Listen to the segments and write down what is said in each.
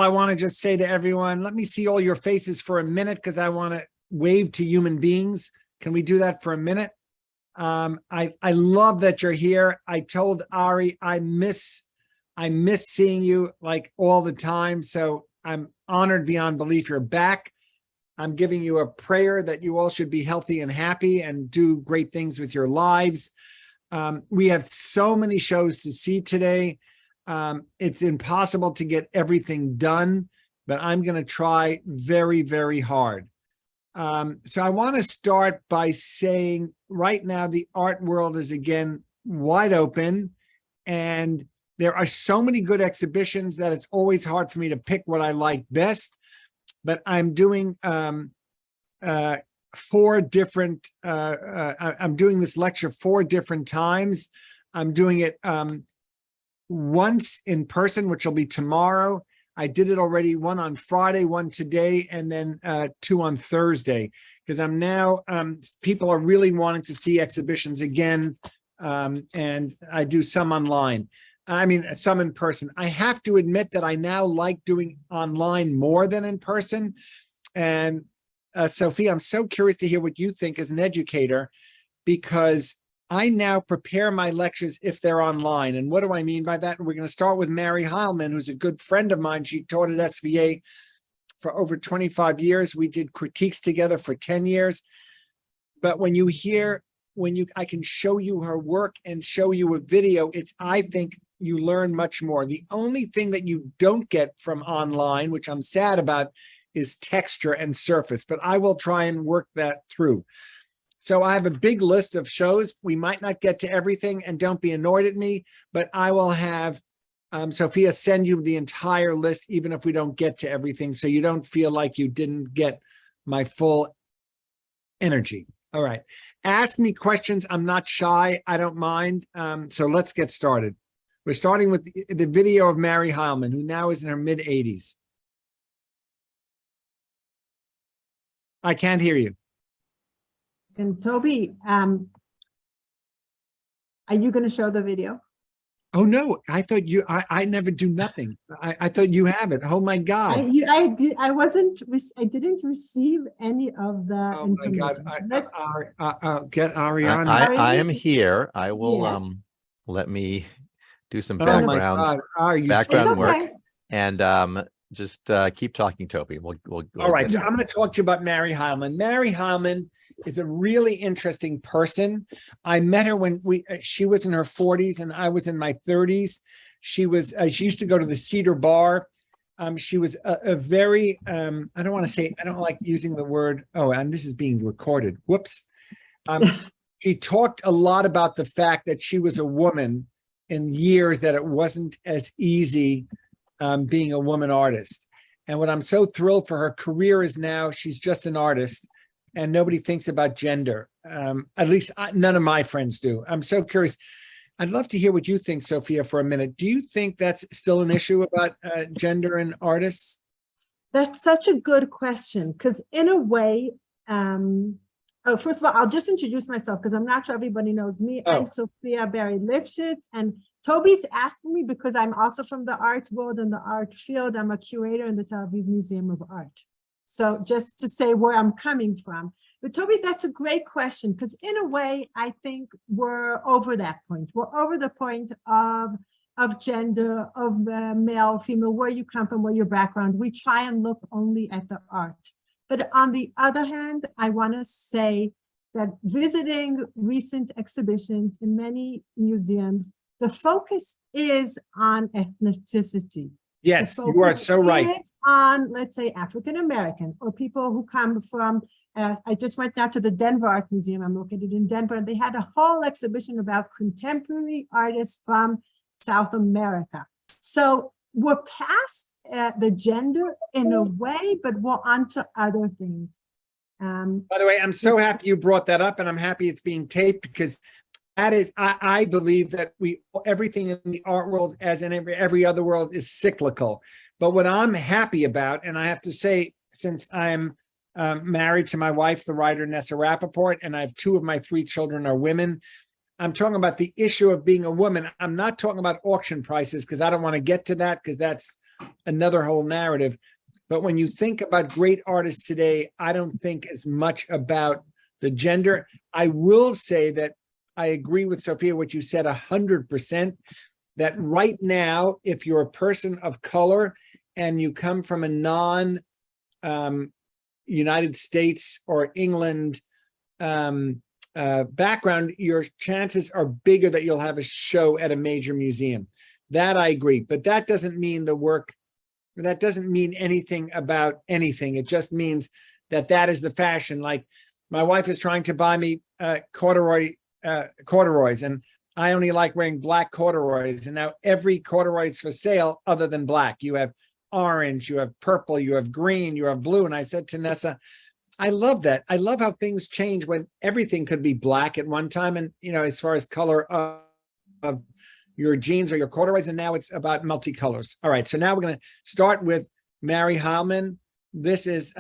I want to just say to everyone, let me see all your faces for a minute because I want to wave to human beings. Can we do that for a minute? I love that you're here. I told Ari I miss seeing you like all the time. So I'm honored beyond belief you're back. I'm giving you a prayer that you all should be healthy and happy and do great things with your lives. We have so many shows to see today. It's impossible to get everything done, but I'm going to try very, very hard. So I want to start by saying right now, the art world is again wide open, and there are so many good exhibitions that it's always hard for me to pick what I like best, but I'm doing four different, I'm doing this lecture 4 different times. I'm doing it once in person, which will be tomorrow. I did it already, one on Friday, one today, and then 2 on Thursday, because I'm now, people are really wanting to see exhibitions again, and I do some online. I mean, some in person. I have to admit that I now like doing online more than in person. And Sophie, I'm so curious to hear what you think as an educator, because I now prepare my lectures if they're online. And what do I mean by that? We're going to start with Mary Heilman, who's a good friend of mine. She taught at SVA for over 25 years. We did critiques together for 10 years. But when you hear, I can show you her work and show you a video, I think you learn much more. The only thing that you don't get from online, which I'm sad about, is texture and surface, but I will try and work that through. So I have a big list of shows. We might not get to everything, and don't be annoyed at me, but I will have Sophia send you the entire list, even if we don't get to everything, so you don't feel like you didn't get my full energy. All right. Ask me questions. I'm not shy. I don't mind. So let's get started. We're starting with the video of Mary Heilman, who now is in her mid-80s. I can't hear you. And Toby, are you going to show the video? Oh, no, I thought you, I never do nothing. I thought you have it. Oh my God. I didn't receive any of the information. I'll get Ariana. I am here. I will, Yes. let me do some Oh background, my God. background work, okay. and just keep talking, Toby. We'll All right, so I'm going to talk to you about Mary Heilman. Mary Heilman is a really interesting person. I met her when she was in her 40s and I was in my 30s. She used to go to the Cedar Bar. She was a very, I don't want to say, I don't like using the word, oh, and this is being recorded. Whoops. She talked a lot about the fact that she was a woman in years that it wasn't as easy being a woman artist. And what I'm so thrilled for her career is now she's just an artist and nobody thinks about gender. At least none of my friends do. I'm so curious. I'd love to hear what you think, Sophia, for a minute. Do you think that's still an issue about gender in artists? That's such a good question, because in a way, first of all, I'll just introduce myself because I'm not sure everybody knows me. I'm Sophia Barry Lifshitz, and Toby's asking me because I'm also from the art world and the art field. I'm a curator in the Tel Aviv Museum of Art. So just to say where I'm coming from. But Toby, that's a great question, because in a way, I think we're over that point. We're over the point of gender, of male, female, where you come from, where your background. We try and look only at the art. But on the other hand, I want to say that visiting recent exhibitions in many museums, the focus is on ethnicity. Yes, you are so right. It's on, let's say, African-American or people who come from, I just went now to the Denver Art Museum. I'm located in Denver, and they had a whole exhibition about contemporary artists from South America. So we're past the gender in a way, but we're onto other things. By the way, I'm so happy you brought that up, and I'm happy it's being taped, because that is, I believe that everything in the art world, as in every other world, is cyclical. But what I'm happy about, and I have to say, since I'm married to my wife, the writer Nessa Rappaport, and I have 2 of my 3 children are women, I'm talking about the issue of being a woman. I'm not talking about auction prices, because I don't want to get to that, because that's another whole narrative. But when you think about great artists today, I don't think as much about the gender. I will say that I agree with Sophia, what you said 100%, that right now, if you're a person of color and you come from a United States or England background, your chances are bigger that you'll have a show at a major museum. That I agree, but that doesn't mean the work, that doesn't mean anything about anything. It just means that that is the fashion. Like my wife is trying to buy me corduroys, and I only like wearing black corduroys. And now every corduroy is for sale other than black. You have orange, you have purple, you have green, you have blue. And I said to Nessa, I love that. I love how things change when everything could be black at one time. And, you know, as far as color of your jeans or your corduroys, and now it's about multicolors. All right, so now we're going to start with Mary Heilman. This is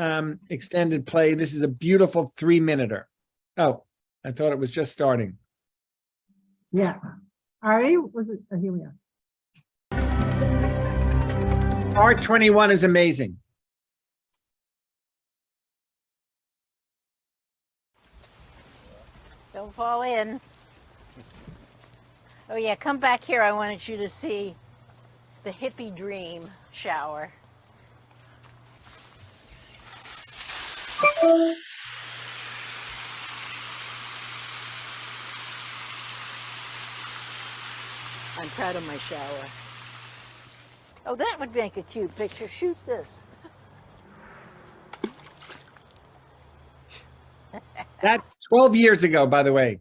extended play. This is a beautiful 3-minuter. Oh, I thought it was just starting. Yeah. Ari, was it? Oh, here we are. R21 is amazing. Don't fall in. Oh yeah, come back here. I wanted you to see the hippie dream shower. I'm proud of my shower. Oh, that would make a cute picture. Shoot this. That's 12 years ago, by the way.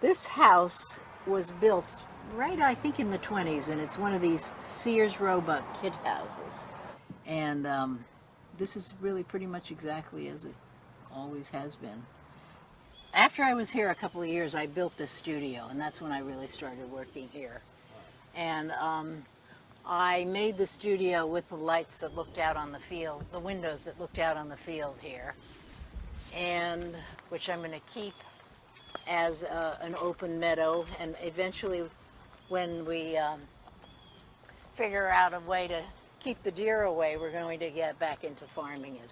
This house was built right, I think, in the 20s, and it's one of these Sears Roebuck kit houses. And this is really pretty much exactly as it always has been. After I was here a couple of years, I built this studio, and that's when I really started working here. And I made the studio with the lights that looked out on the field, the windows that looked out on the field here, and which I'm going to keep as an open meadow. And eventually, when we figure out a way to keep the deer away, we're going to get back into farming it.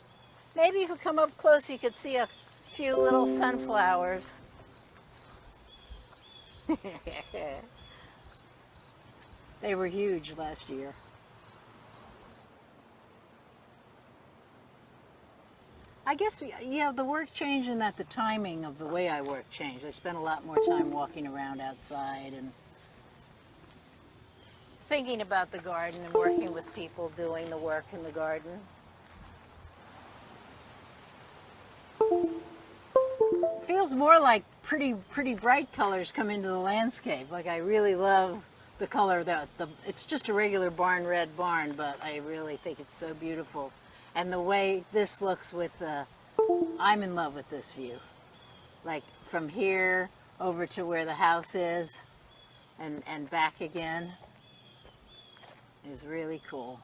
Maybe if you come up close, you could see a few little sunflowers. They were huge last year. I guess, yeah, the work changed in that the timing of the way I work changed. I spent a lot more time walking around outside and thinking about the garden and working with people doing the work in the garden. Feels more like pretty bright colors come into the landscape. Like I really love the color that it's just a regular barn red barn, but I really think it's so beautiful. And the way this looks with I'm in love with this view. Like from here over to where the house is and back again is really cool.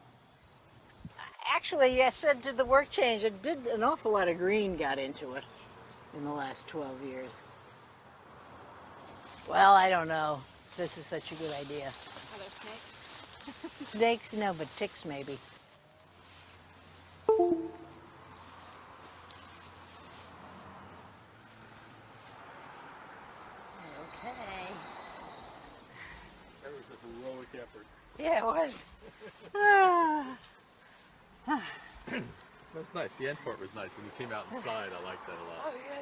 Actually, I said did the work change? It did. An awful lot of green got into it in the last 12 years. Well, I don't know. This is such a good idea. Are there snakes? Snakes, no, but ticks maybe. Okay. That was a heroic effort. Yeah, it was. That was nice. The end part was nice. When you came out inside, I liked that a lot. Oh, yeah.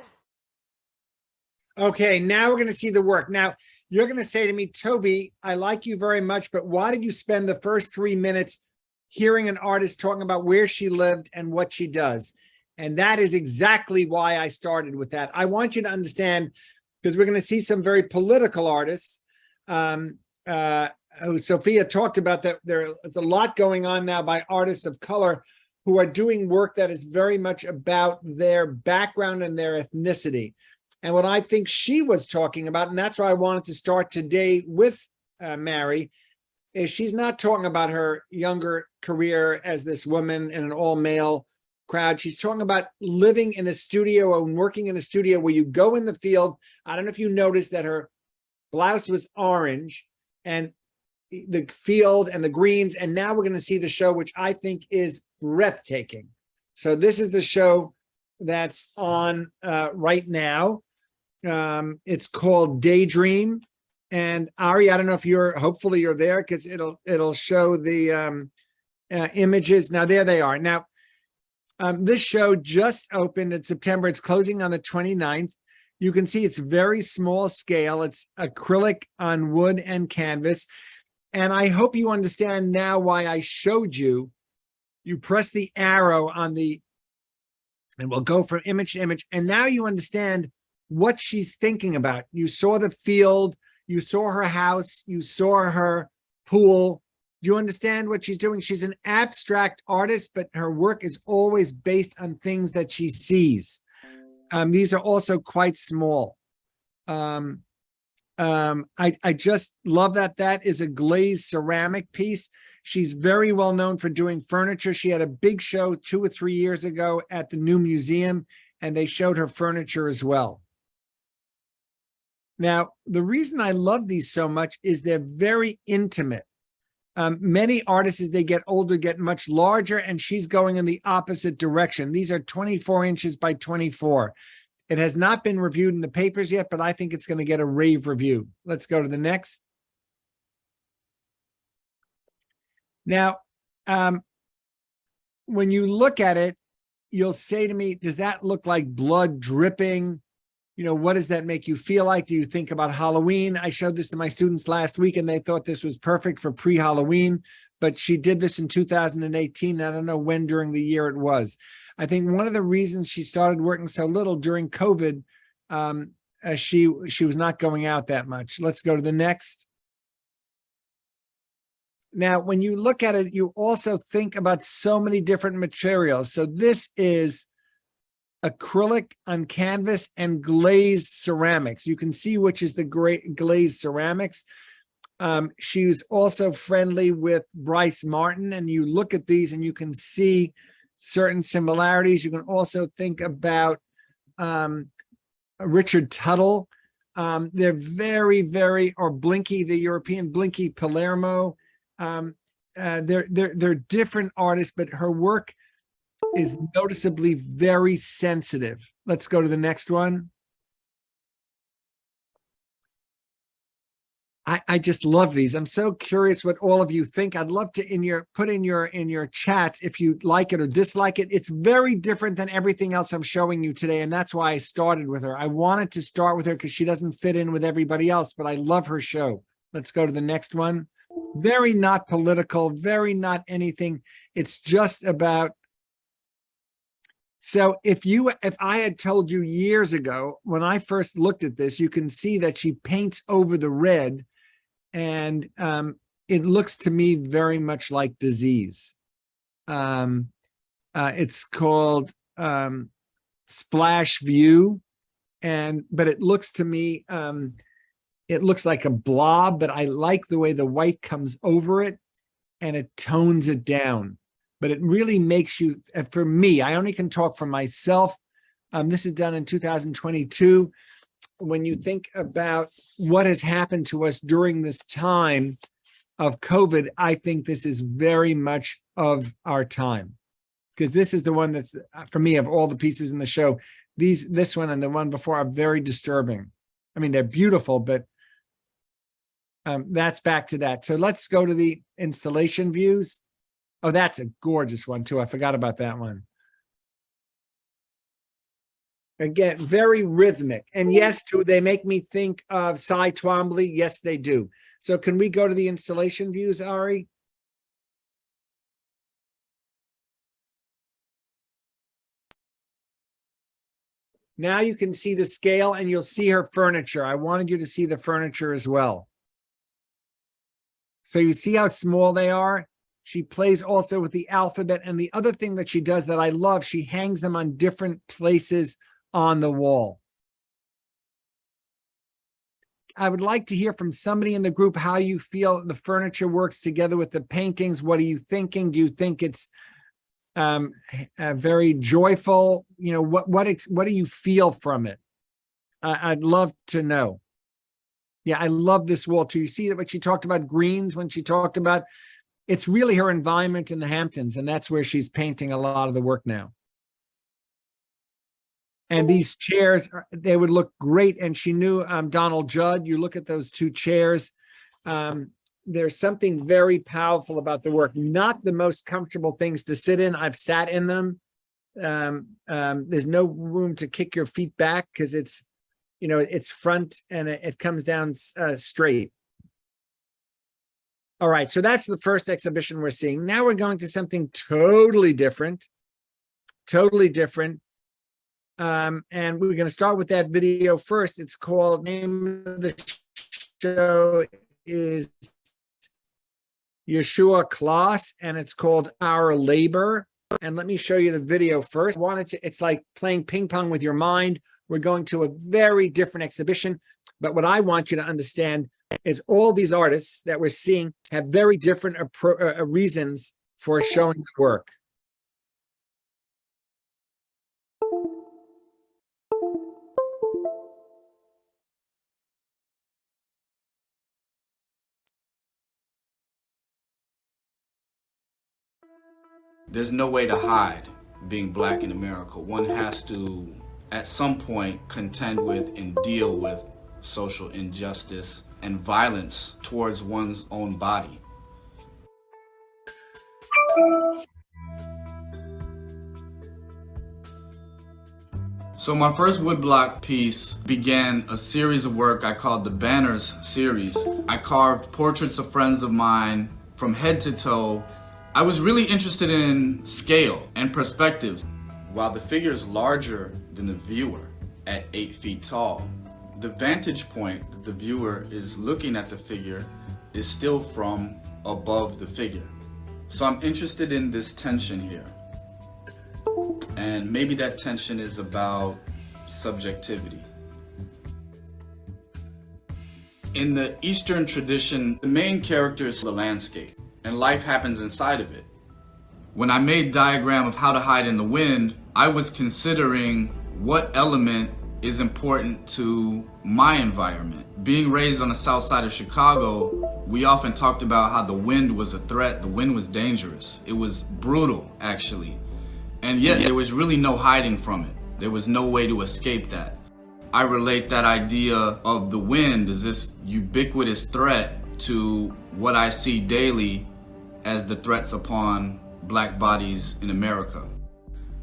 Okay, now we're going to see the work. Now, you're going to say to me, Toby, I like you very much, but why did you spend the first 3 minutes hearing an artist talking about where she lived and what she does? And that is exactly why I started with that. I want you to understand, because we're going to see some very political artists who Sophia talked about, that there's a lot going on now by artists of color who are doing work that is very much about their background and their ethnicity. And what I think she was talking about, and that's why I wanted to start today with Mary, is she's not talking about her younger career as this woman in an all-male crowd. She's talking about living in a studio and working in a studio where you go in the field. I don't know if you noticed that her blouse was orange, and the field and the greens. And now we're going to see the show, which I think is breathtaking. So this is the show that's on right now. It's called Daydream. And Ari, I don't know if hopefully you're there, because it'll show the images. Now there they are. Now, this show just opened in September. It's closing on the 29th. You can see it's very small scale. It's acrylic on wood and canvas. And I hope you understand now why I showed you. You press the arrow on and we'll go from image to image. And now you understand what she's thinking about. You saw the field, you saw her house, you saw her pool. Do you understand what she's doing? She's an abstract artist, but her work is always based on things that she sees. These are also quite small. I just love that. That is a glazed ceramic piece. She's very well known for doing furniture. She had a big show 2 or 3 years ago at the new museum, and they showed her furniture as well. Now, the reason I love these so much is they're very intimate. Many artists, as they get older, get much larger, and she's going in the opposite direction. These are 24 inches by 24. It has not been reviewed in the papers yet, but I think it's going to get a rave review. Let's go to the next. Now, when you look at it, you'll say to me, does that look like blood dripping? You know, what does that make you feel like? Do you think about Halloween? I showed this to my students last week, and they thought this was perfect for pre-Halloween, but she did this in 2018. I don't know when during the year it was. I think one of the reasons she started working so little during COVID, she was not going out that much. Let's go to the next. Now, when you look at it, you also think about so many different materials. So this is acrylic on canvas and glazed ceramics. You can see which is the glazed ceramics. She was also friendly with Bryce Martin, and you look at these and you can see certain similarities. You can also think about Richard Tuttle. They're very, very, or Blinky, the European Blinky Palermo. They're different artists, but her work is noticeably very sensitive. Let's go to the next one. I just love these. I'm so curious what all of you think. I'd love to put in your chats if you like it or dislike it. It's very different than everything else I'm showing you today, and that's why I started with her. I wanted to start with her because she doesn't fit in with everybody else, but I love her show. Let's go to the next one. Very not political, very not anything. It's just about. So if I had told you years ago, when I first looked at this, you can see that she paints over the red, and it looks to me very much like disease. It's called Splash View, but it looks to me, it looks like a blob, but I like the way the white comes over it and it tones it down. But it really makes you, for me, I only can talk for myself. This is done in 2022. When you think about what has happened to us during this time of COVID, I think this is very much of our time, because this is the one that's, for me, of all the pieces in the show, this one and the one before are very disturbing. I mean, they're beautiful, but that's back to that. So let's go to the installation views. Oh, that's a gorgeous one too. I forgot about that one. Again, very rhythmic. And yes, do they make me think of Cy Twombly? Yes, they do. So can we go to the installation views, Ari? Now you can see the scale and you'll see her furniture. I wanted you to see the furniture as well. So you see how small they are? She plays also with the alphabet. And the other thing that she does that I love, she hangs them on different places on the wall. I would like to hear from somebody in the group how you feel the furniture works together with the paintings. What are you thinking? Do you think it's very joyful? You know, what do you feel from it? I'd love to know. Yeah, I love this wall too. You see that what she talked about greens when she talked about, it's really her environment in the Hamptons, and that's where she's painting a lot of the work now. And these chairs, they would look great. And she knew Donald Judd. You look at those two chairs. There's something very powerful about the work. Not the most comfortable things to sit in. I've sat in them. There's no room to kick your feet back because it's, you know, it's front and it comes down straight. All right, so that's the first exhibition we're seeing. Now we're going to something totally different, totally different. And we're going to start with that video first. It's called, name of the show is Yeshua Kloss, and it's called Our Labor. And let me show you the video first. It's like playing ping pong with your mind. We're going to a very different exhibition. But what I want you to understand is all these artists that we're seeing have very different reasons for showing the work. There's no way to hide being black in America. One has to, at some point, contend with and deal with social injustice and violence towards one's own body. So my first woodblock piece began a series of work I called the Banners series. I carved portraits of friends of mine from head to toe. I was really interested in scale and perspectives. While the figure is larger than the viewer at 8 feet tall, the vantage point that the viewer is looking at the figure is still from above the figure. So I'm interested in this tension here. And maybe that tension is about subjectivity. In the Eastern tradition, the main character is the landscape, and life happens inside of it. When I made diagram of how to hide in the wind, I was considering what element is important to my environment. Being raised on the south side of Chicago, we often talked about how the wind was a threat. The wind was dangerous. It was brutal, actually. And yet there was really no hiding from it. There was no way to escape that. I relate that idea of the wind as this ubiquitous threat to what I see daily as the threats upon black bodies in America.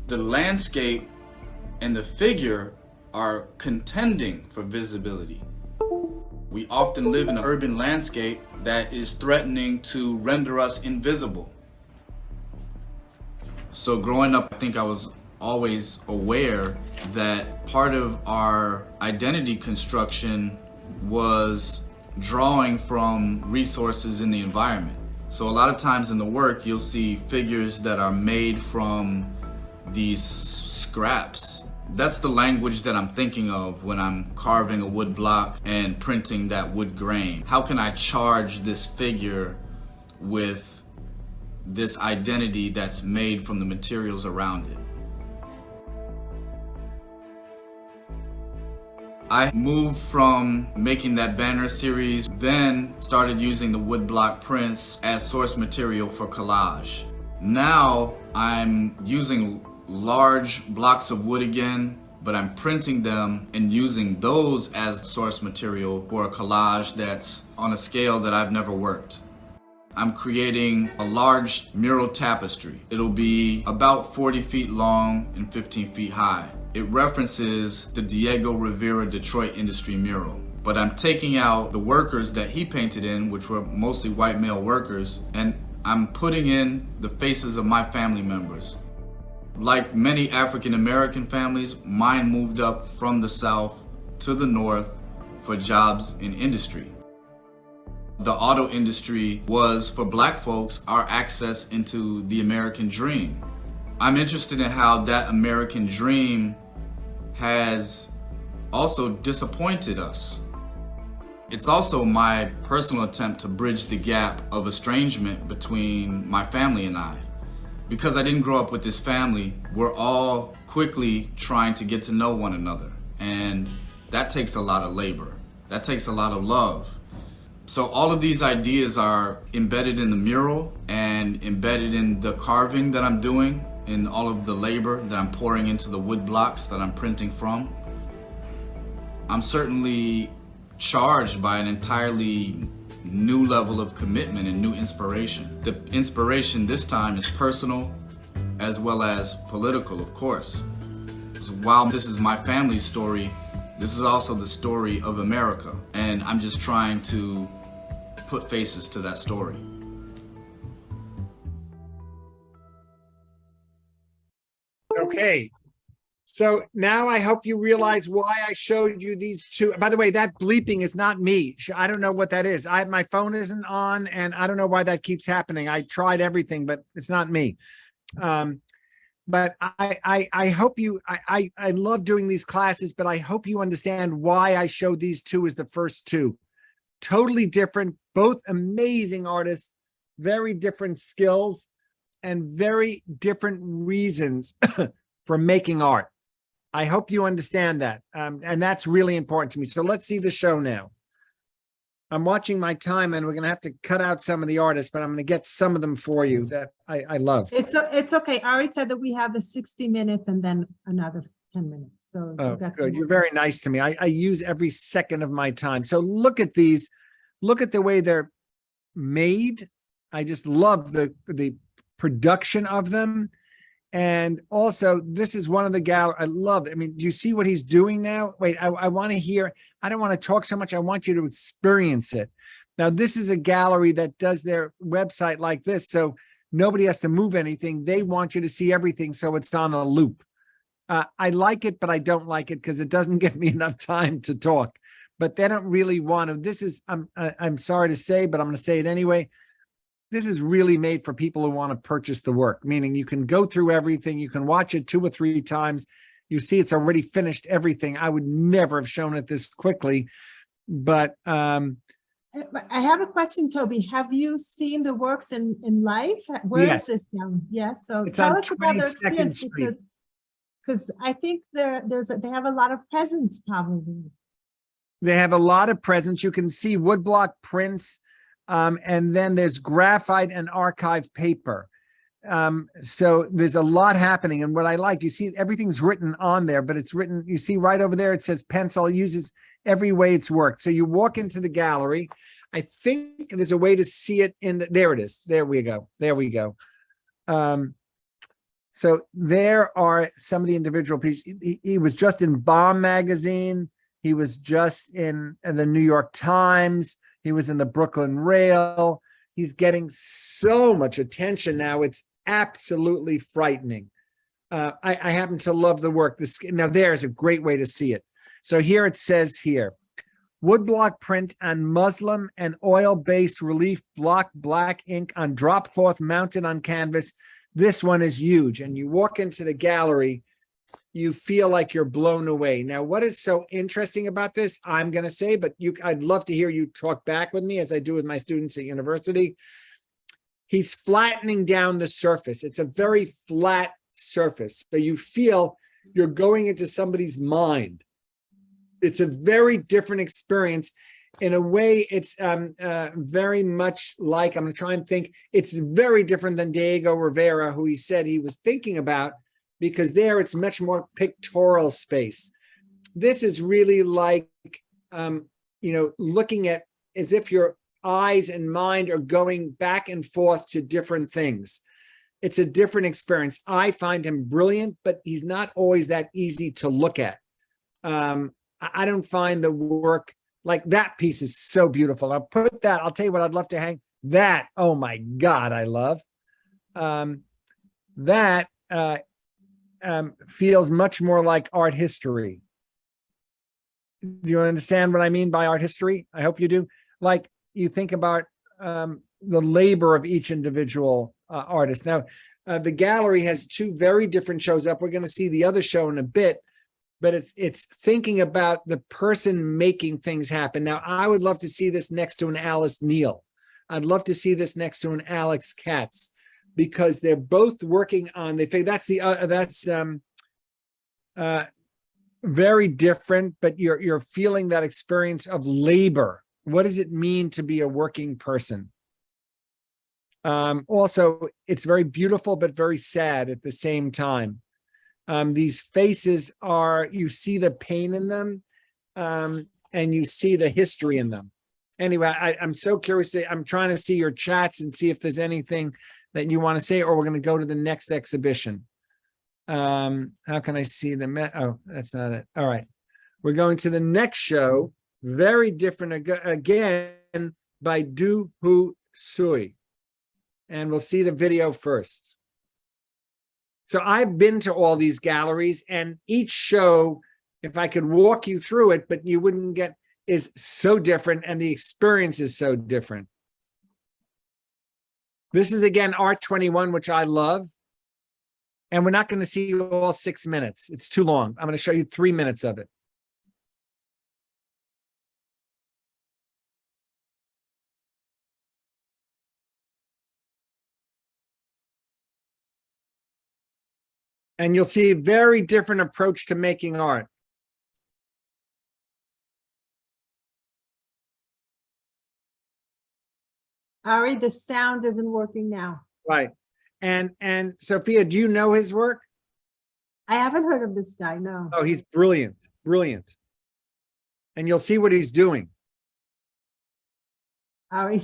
The landscape and the figure are contending for visibility. We often live in an urban landscape that is threatening to render us invisible. So growing up, I think I was always aware that part of our identity construction was drawing from resources in the environment. So a lot of times in the work, you'll see figures that are made from these scraps. That's the language that I'm thinking of when I'm carving a wood block and printing that wood grain. How can I charge this figure with this identity that's made from the materials around it? I moved from making that banner series, then started using the woodblock prints as source material for collage. Now I'm using large blocks of wood again, but I'm printing them and using those as source material for a collage that's on a scale that I've never worked. I'm creating a large mural tapestry. It'll be about 40 feet long and 15 feet high. It references the Diego Rivera Detroit Industry mural. But I'm taking out the workers that he painted in, which were mostly white male workers, and I'm putting in the faces of my family members. Like many African American families, mine moved up from the South to the North for jobs in industry. The auto industry was, for black folks, our access into the American dream. I'm interested in how that American dream has also disappointed us. It's also my personal attempt to bridge the gap of estrangement between my family and I. Because I didn't grow up with this family, we're all quickly trying to get to know one another, and that takes a lot of labor. That takes a lot of love. So all of these ideas are embedded in the mural and embedded in the carving that I'm doing, in all of the labor that I'm pouring into the wood blocks that I'm printing from. I'm certainly charged by an entirely new level of commitment and new inspiration. The inspiration this time is personal as well as political, of course. So while this is my family's story, this is also the story of America, and I'm just trying to put faces to that story. Okay. So now I hope you realize why I showed you these two. By the way, that bleeping is not me. I don't know what that is. My phone isn't on, and I don't know why that keeps happening. I tried everything, but it's not me. But I hope you, I love doing these classes, but I hope you understand why I showed these two as the first two. Totally different, both amazing artists, very different skills, and very different reasons for making art. I hope you understand that. And that's really important to me. So let's see the show now. I'm watching my time, and we're going to have to cut out some of the artists, but I'm going to get some of them for you that I love. It's okay. Ari said that we have the 60 minutes and then another 10 minutes. So Oh, good. You're very nice to me. I use every second of my time. So look at these. Look at the way they're made. I just love the production of them. And also, this is one of the gallery. I love it. I mean, do you see what he's doing now? Wait, I want to hear. I don't want to talk so much. I want you to experience it. Now, this is a gallery that does their website like this, so nobody has to move anything. They want you to see everything, so it's on a loop. I like it, but I don't like it because it doesn't give me enough time to talk. But they don't really want to. This is, I'm sorry to say, but I'm going to say it anyway. This is really made for people who want to purchase the work, meaning you can go through everything. You can watch it 2 or 3 times. You see it's already finished everything. I would never have shown it this quickly, but I have a question, Toby. Have you seen the works in life? Where is Yes. this now? Yes. So It's tell on us about their 22nd experience, Street. because I think they have a lot of presents probably. They have a lot of presents. You can see woodblock prints, and then there's graphite and archive paper. So there's a lot happening. And what I like, you see everything's written on there, but it's written, you see right over there, it says pencil, uses every way it's worked. So you walk into the gallery. I think there's a way to see it in there it is. There we go. There we go. So there are some of the individual pieces. He was just in Bomb magazine. He was just in the New York Times. He was in the Brooklyn Rail. He's getting so much attention now. It's absolutely frightening. I happen to love the work. Now there's a great way to see it. So here it says here, woodblock print on muslin and oil-based relief block black ink on drop cloth mounted on canvas. This one is huge. And you walk into the gallery, you feel like you're blown away. Now, what is so interesting about this, I'm going to say, but I'd love to hear you talk back with me as I do with my students at university. He's flattening down the surface. It's a very flat surface. So you feel you're going into somebody's mind. It's a very different experience. In a way, it's very much like, I'm going to try and think, it's very different than Diego Rivera, who he said he was thinking about, because there it's much more pictorial space. This is really like, looking at as if your eyes and mind are going back and forth to different things. It's a different experience. I find him brilliant, but he's not always that easy to look at. I don't find the work, like that piece is so beautiful. I'll put that, I'll tell you what I'd love to hang. That, oh my God, I love. That feels much more like art history. Do you understand what I mean by art history? I hope you do. Like you think about the labor of each individual artist. Now, the gallery has 2 very different shows up. We're going to see the other show in a bit, but it's thinking about the person making things happen. Now, I would love to see this next to an Alice Neal. I'd love to see this next to an Alex Katz, because they're both working on, very different, but you're feeling that experience of labor. What does it mean to be a working person? Also, it's very beautiful, but very sad at the same time. These faces are, you see the pain in them, and you see the history in them. Anyway, I'm so curious. I'm trying to see your chats and see if there's anything that you want to say, or we're going to go to the next exhibition. How can I see the, oh, that's not it. All right. We're going to the next show. Very different again by Du Hu Sui. And we'll see the video first. So I've been to all these galleries, and each show, if I could walk you through it, but you wouldn't get, is so different, and the experience is so different. This is again Art 21, which I love. And we're not going to see all 6 minutes. It's too long. I'm going to show you 3 minutes of it. And you'll see a very different approach to making art. Ari, the sound isn't working now. Right. And Sophia, do you know his work? I haven't heard of this guy, no. Oh, he's brilliant, brilliant. And you'll see what he's doing. Ari,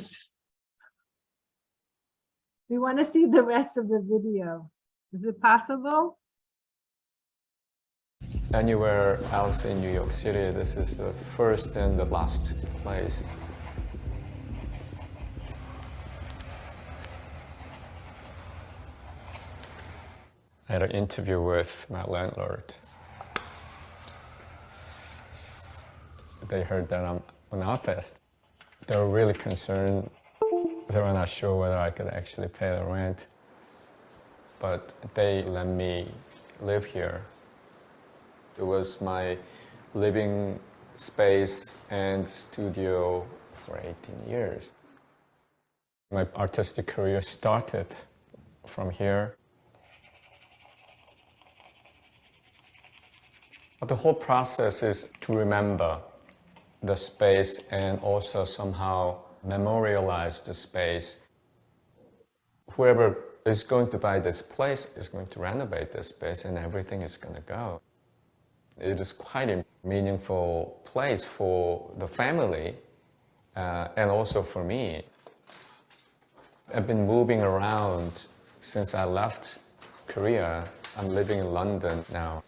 we want to see the rest of the video. Is it possible? Anywhere else in New York City, this is the first and the last place. I had an interview with my landlord. They heard that I'm an artist. They were really concerned. They were not sure whether I could actually pay the rent. But they let me live here. It was my living space and studio for 18 years. My artistic career started from here. But the whole process is to remember the space and also somehow memorialize the space. Whoever is going to buy this place is going to renovate this space, and everything is going to go. It is quite a meaningful place for the family and also for me. I've been moving around since I left Korea. I'm living in London now.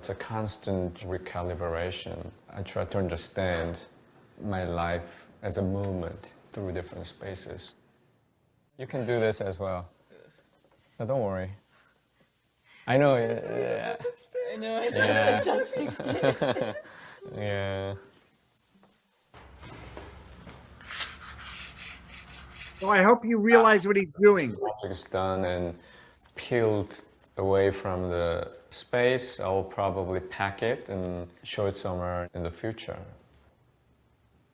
It's a constant recalibration. I try to understand my life as a movement through different spaces. You can do this as well. No, don't worry. I know. Yeah. I know. I just fixed it. Yeah. So I hope you realize what he's doing. Project's done and peeled away from the space. I'll probably pack it and show it somewhere in the future.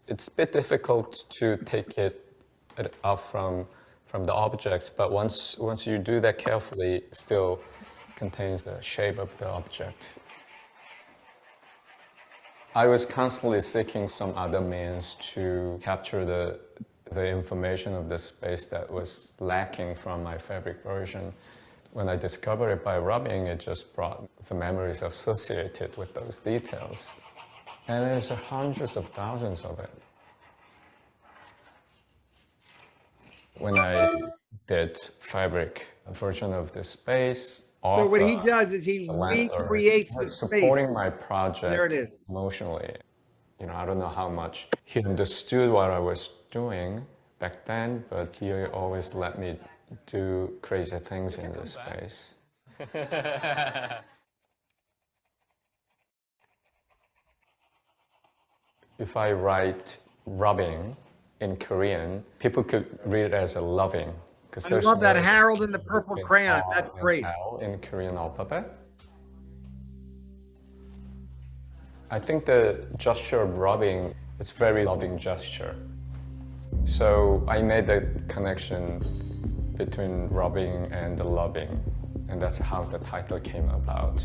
It's a bit difficult to take it off from the objects, but once you do that carefully, it still contains the shape of the object. I was constantly seeking some other means to capture the information of the space that was lacking from my fabric version. When I discovered it by rubbing, it just brought the memories associated with those details. And there's hundreds of thousands of it. When I did fabric version of this space, So what he does is he recreates the space. Supporting my project There it is. emotionally. You know, I don't know how much he understood what I was doing back then, but he always let me do crazy things in this space. If I write rubbing in Korean, people could read it as a loving. I love that Harold in the purple crayon. That's great. In Korean alphabet. I think the gesture of rubbing is a very loving gesture. So I made the connection between rubbing and the loving, and that's how the title came about.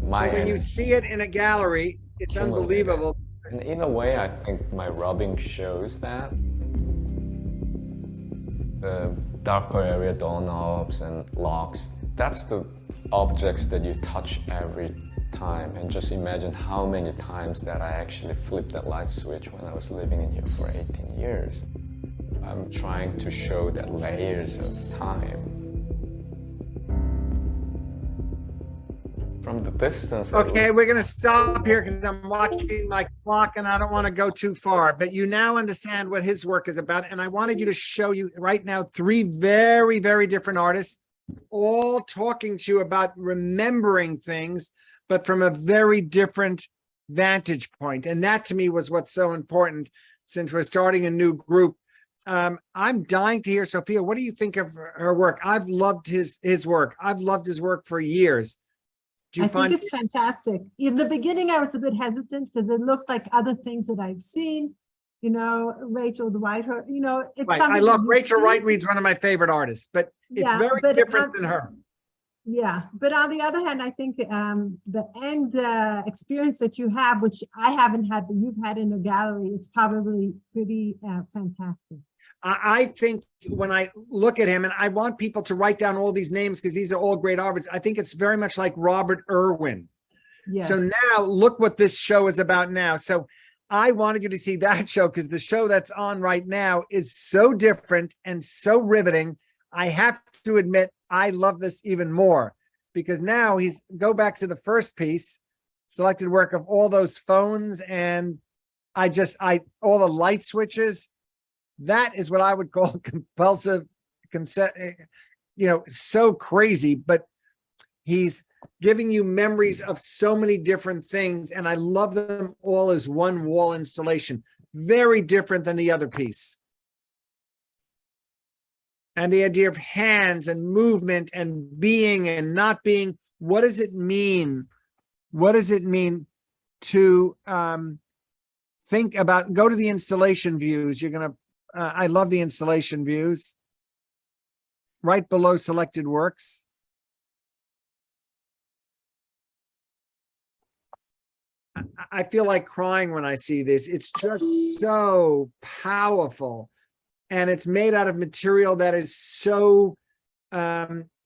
my When you energy. see it in a gallery, it's Accumulated. unbelievable. And in a way, I think my rubbing shows that. The darker area doorknobs and locks, that's the objects that you touch every time. And just imagine how many times that I actually flipped that light switch when I was living in here for 18 years. I'm trying to show that layers of time. From the distance. Okay, we're gonna stop here because I'm watching my clock and I don't want to go too far, but you now understand what his work is about. And I wanted you to show you right now 3 very, very different artists, all talking to you about remembering things, but from a very different vantage point. And that to me was what's so important since we're starting a new group. I'm dying to hear, Sophia, what do you think of her work? I've loved his work. I've loved his work for years. Do you I find think it's fantastic. In the beginning, I was a bit hesitant because it looked like other things that I've seen, you know, Rachel White, you know, it's right? something I love that you Rachel see. Whiteread's one of my favorite artists, but it's Yeah, very but different than her. Yeah, but on the other hand, I think the end experience that you have, which I haven't had, but you've had in a gallery, it's probably pretty fantastic. I think when I look at him, and I want people to write down all these names because these are all great artists, I think it's very much like Robert Irwin. Yeah. So now look what this show is about now. So I wanted you to see that show because the show that's on right now is so different and so riveting. I have to admit, I love this even more because now go back to the first piece, selected work of all those phones and all the light switches. That is what I would call compulsive, so crazy, but he's giving you memories of so many different things. And I love them all as one wall installation, very different than the other piece. And the idea of hands and movement and being and not being, what does it mean? What does it mean to think about, go to the installation views. You're going to, I love the installation views. Right below selected works. I feel like crying when I see this. It's just so powerful. And it's made out of material that is so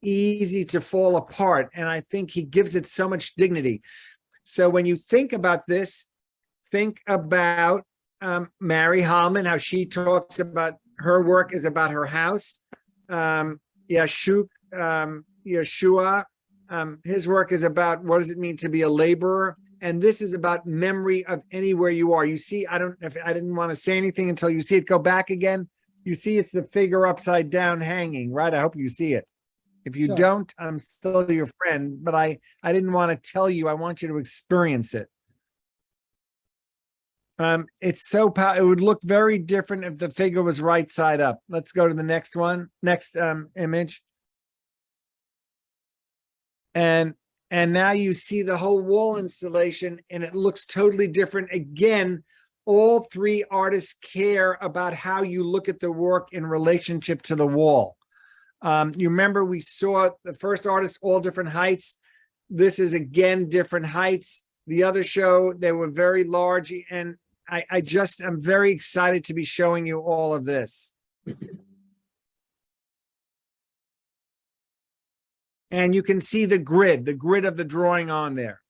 easy to fall apart. And I think he gives it so much dignity. So when you think about this, think about Mary Hallman, how she talks about her work is about her house. Yeshua, his work is about what does it mean to be a laborer. And this is about memory of anywhere you are. You see, I didn't want to say anything until you see it. Go back again. You see it's the figure upside down hanging, right? I hope you see it. If you don't, I'm still your friend, but I didn't want to tell you. I want you to experience it. It's so powerful. It would look very different if the figure was right side up. Let's go to the next one. Next image. And now you see the whole wall installation and it looks totally different. Again, all 3 artists care about how you look at the work in relationship to the wall. You remember we saw the first artist, all different heights. This is again, different heights. The other show, they were very large. And I'm very excited to be showing you all of this. And you can see the grid of the drawing on there.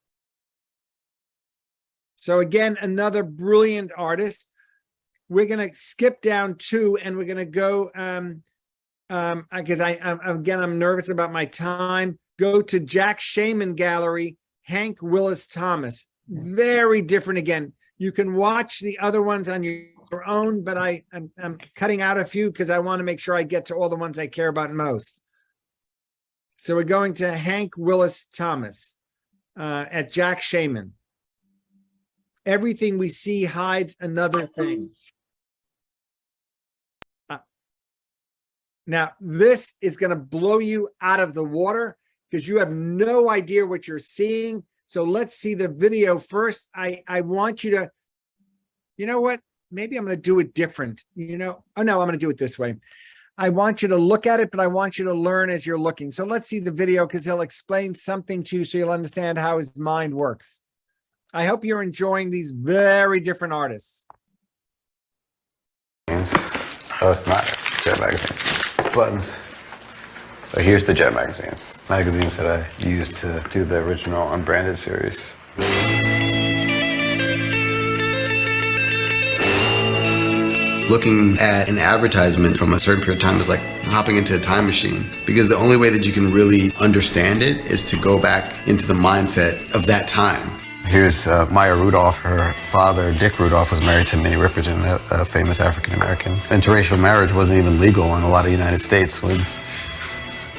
So again, another brilliant artist. We're going to skip down 2 and we're going to go, because I'm nervous about my time. Go to Jack Shaman Gallery, Hank Willis Thomas. Very different again. You can watch the other ones on your own, but I'm cutting out a few because I want to make sure I get to all the ones I care about most. So we're going to Hank Willis Thomas at Jack Shaman. Everything we see hides another thing. Now, this is going to blow you out of the water because you have no idea what you're seeing. So let's see the video first. I want you to, you know what? Maybe I'm going to do it different. Oh no, I'm going to do it this way. I want you to look at it, but I want you to learn as you're looking. So let's see the video because he'll explain something to you so you'll understand how his mind works. I hope you're enjoying these very different artists. Oh, it's not Jet magazines. It's buttons. But here's the Jet magazines that I used to do the original unbranded series. Looking at an advertisement from a certain period of time is like hopping into a time machine, because the only way that you can really understand it is to go back into the mindset of that time. Here's Maya Rudolph. Her father, Dick Rudolph, was married to Minnie Riperton, a famous African-American. Interracial marriage wasn't even legal in a lot of United States when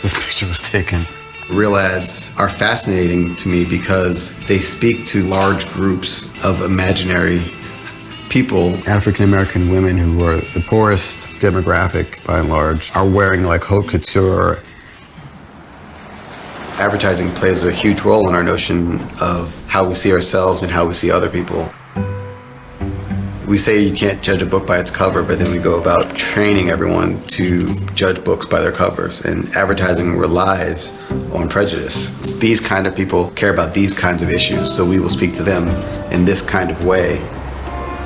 this picture was taken. Real ads are fascinating to me because they speak to large groups of imaginary people. African-American women who are the poorest demographic by and large are wearing like haute couture. Advertising plays a huge role in our notion of how we see ourselves and how we see other people. We say you can't judge a book by its cover, but then we go about training everyone to judge books by their covers, and advertising relies on prejudice. These kind of people care about these kinds of issues, so we will speak to them in this kind of way.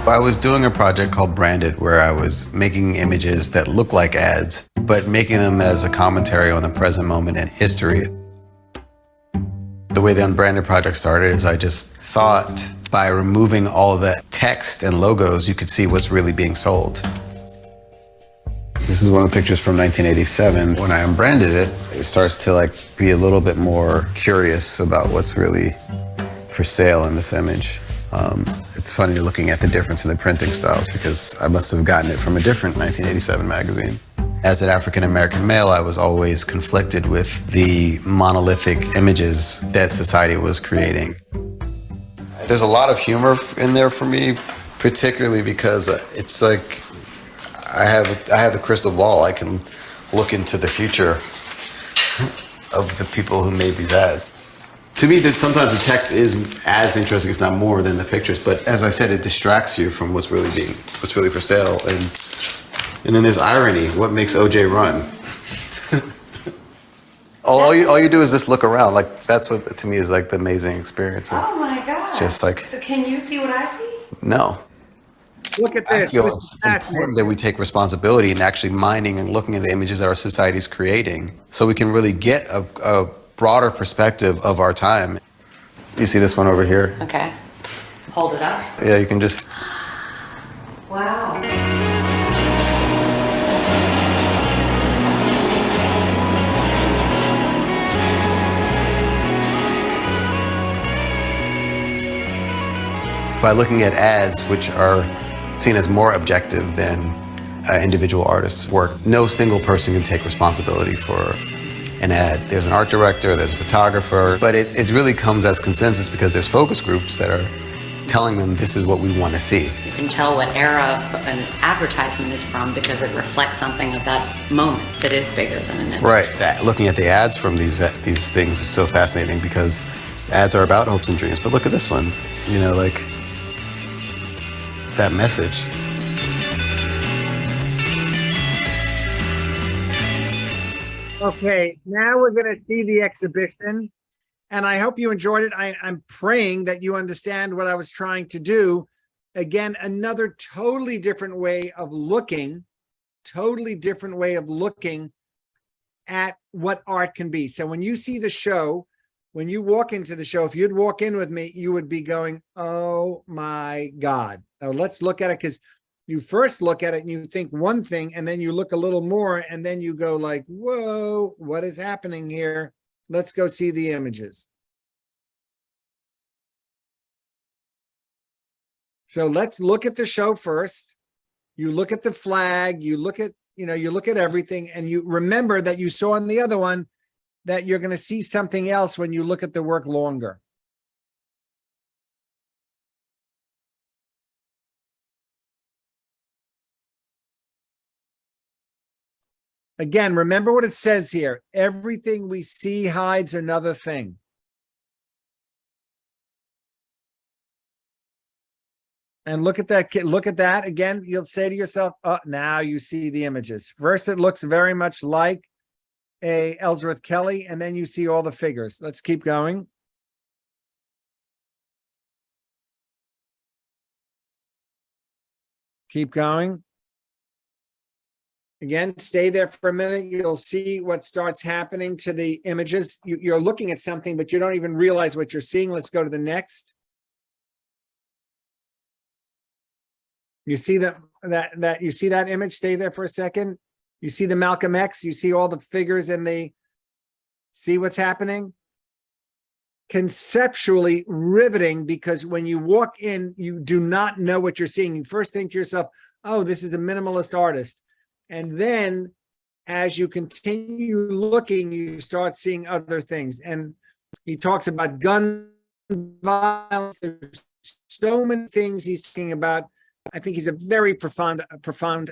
I was doing a project called Branded where I was making images that look like ads, but making them as a commentary on the present moment and history. The way the Unbranded project started is I just thought by removing all the text and logos, you could see what's really being sold. This is one of the pictures from 1987. When I unbranded it, it starts to like be a little bit more curious about what's really for sale in this image. It's funny looking at the difference in the printing styles because I must have gotten it from a different 1987 magazine. As an African-American male, I was always conflicted with the monolithic images that society was creating. There's a lot of humor in there for me, particularly because it's like I have the crystal ball. I can look into the future of the people who made these ads. To me, that sometimes the text is as interesting, if not more, than the pictures. But as I said, it distracts you from what's really for sale. And then there's irony. What makes OJ run? all you do is just look around. Like that's what to me is like the amazing experience. Oh my God! Just like. So can you see what I see? No. Look at this. I feel it's important that we take responsibility in actually mining and looking at the images that our society is creating, so we can really get a broader perspective of our time. You see this one over here? Okay. Hold it up. Yeah, you can just. Wow. By looking at ads, which are seen as more objective than individual artists' work, no single person can take responsibility for an ad. There's an art director, there's a photographer, but it really comes as consensus because there's focus groups that are telling them this is what we want to see. You can tell what era an advertisement is from because it reflects something of that moment that is bigger than an ad. Right. Looking at the ads from these things is so fascinating because ads are about hopes and dreams. But look at this one, you know, like that message. Okay, now we're going to see the exhibition, and I hope you enjoyed it. I'm praying that you understand what I was trying to do. Again, another totally different way of looking at what art can be. So when you see the show, when you walk into the show, if you'd walk in with me, you would be going, oh my God. Now let's look at it, because you first look at it and you think one thing, and then you look a little more, and then you go like, whoa, what is happening here? Let's go see the images. So let's look at the show first. You look at the flag, you look at, you look at everything, and you remember that you saw on the other one that you're going to see something else when you look at the work longer. Again, remember what it says here. Everything we see hides another thing. And look at that, look at that again. You'll say to yourself, oh, now you see the images. First, it looks very much like a Ellsworth Kelly, and then you see all the figures. Let's keep going. Keep going. Again, stay there for a minute. You'll see what starts happening to the images. You're looking at something, but you don't even realize what you're seeing. Let's go to the next. You see that you see that image? Stay there for a second. You see the Malcolm X, you see all the figures in the, see what's happening? Conceptually riveting, because when you walk in, you do not know what you're seeing. You first think to yourself, oh, this is a minimalist artist. And then as you continue looking, you start seeing other things. And he talks about gun violence. There's so many things he's talking about. I think he's a very profound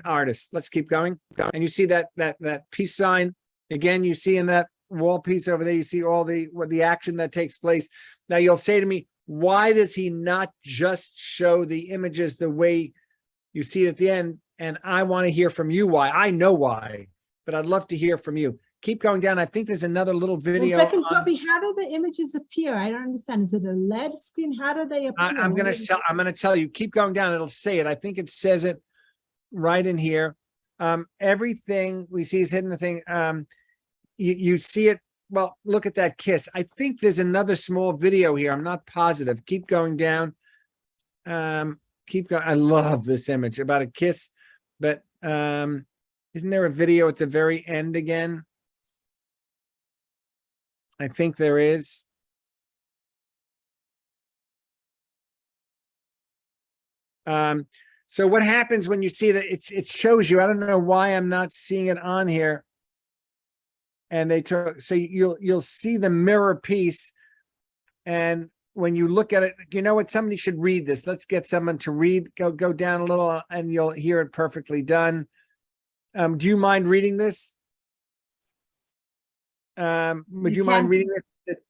artist. Let's keep going. And you see that peace sign again. You see in that wall piece over there. You see all the action that takes place. Now you'll say to me, why does he not just show the images the way you see it at the end? And I want to hear from you why. I know why, but I'd love to hear from you. Keep going down. I think there's another little video. Well, second, Toby, how do the images appear? I don't understand. Is it a LED screen? How do they appear? I'm going to tell you. Keep going down. It'll say it. I think it says it right in here. Everything we see is hidden. The thing you see it. Well, look at that kiss. I think there's another small video here. I'm not positive. Keep going down. Keep going. I love this image about a kiss, but isn't there a video at the very end again? I think there is. So what happens when you see that? It shows you. I don't know why I'm not seeing it on here. And they took, so you'll see the mirror piece, and when you look at it, you know what? Somebody should read this. Let's get someone to read. Go down a little, and you'll hear it perfectly done. Do you mind reading this? Would you mind reading it?